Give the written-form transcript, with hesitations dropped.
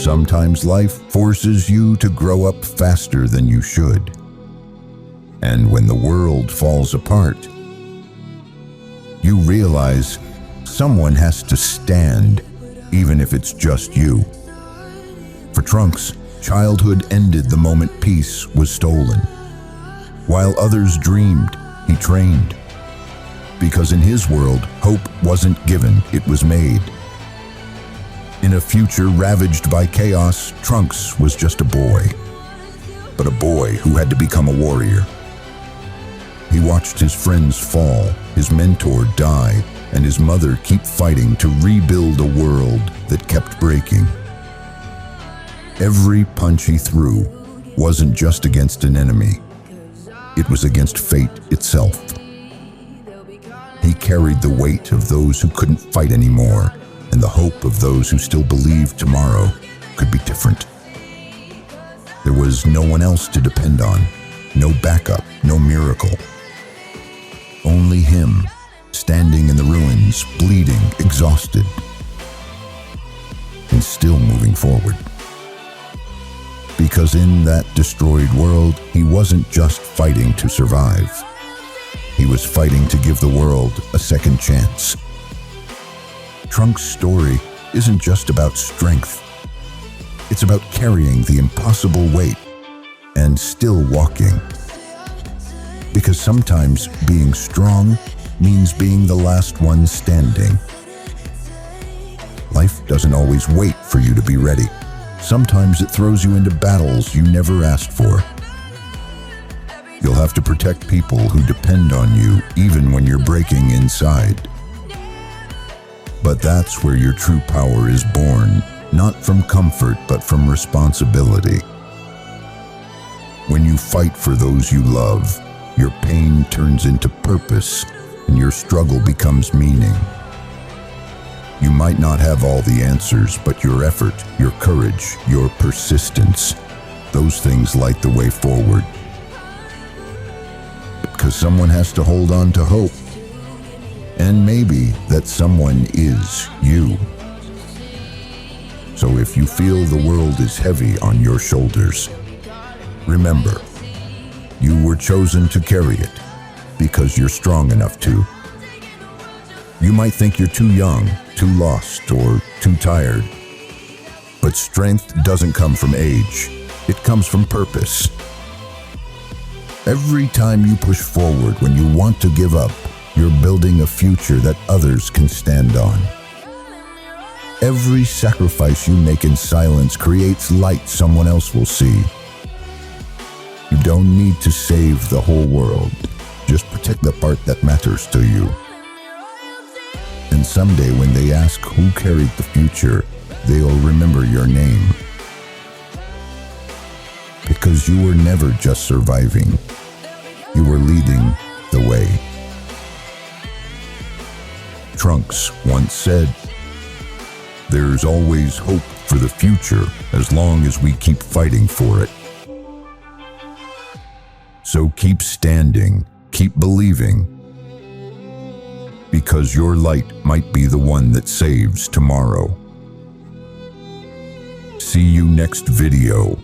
Sometimes life forces you to grow up faster than you should. And when the world falls apart, you realize someone has to stand, even if it's just you. For Trunks, childhood ended the moment peace was stolen. While others dreamed, he trained. Because in his world, hope wasn't given, it was made. In a future ravaged by chaos, Trunks was just a boy. But a boy who had to become a warrior. He watched his friends fall, his mentor die, and his mother keep fighting to rebuild a world that kept breaking. Every punch he threw wasn't just against an enemy. It was against fate itself. He carried the weight of those who couldn't fight anymore, and the hope of those who still believed tomorrow could be different. There was no one else to depend on, no backup, no miracle. Only him, standing in the ruins, bleeding, exhausted, and still moving forward. Because in that destroyed world, he wasn't just fighting to survive. He was fighting to give the world a second chance. Trunks' story isn't just about strength. It's about carrying the impossible weight and still walking. Because sometimes being strong means being the last one standing. Life doesn't always wait for you to be ready. Sometimes it throws you into battles you never asked for. You'll have to protect people who depend on you even when you're breaking inside. But that's where your true power is born, not from comfort but from responsibility. When you fight for those you love, your pain turns into purpose and your struggle becomes meaning. You might not have all the answers, but your effort, your courage, your persistence, those things light the way forward. Because someone has to hold on to hope. And maybe that someone is you. So if you feel the world is heavy on your shoulders, remember, you were chosen to carry it because you're strong enough to. You might think you're too young, too lost, or too tired. But strength doesn't come from age. It comes from purpose. Every time you push forward when you want to give up, you're building a future that others can stand on. Every sacrifice you make in silence creates light someone else will see. You don't need to save the whole world. Just protect the part that matters to you. And someday when they ask who carried the future, they'll remember your name. Because you were never just surviving. You were leading the way. Trunks once said, "There's always hope for the future as long as we keep fighting for it." So keep standing, keep believing, because your light might be the one that saves tomorrow. See you next video.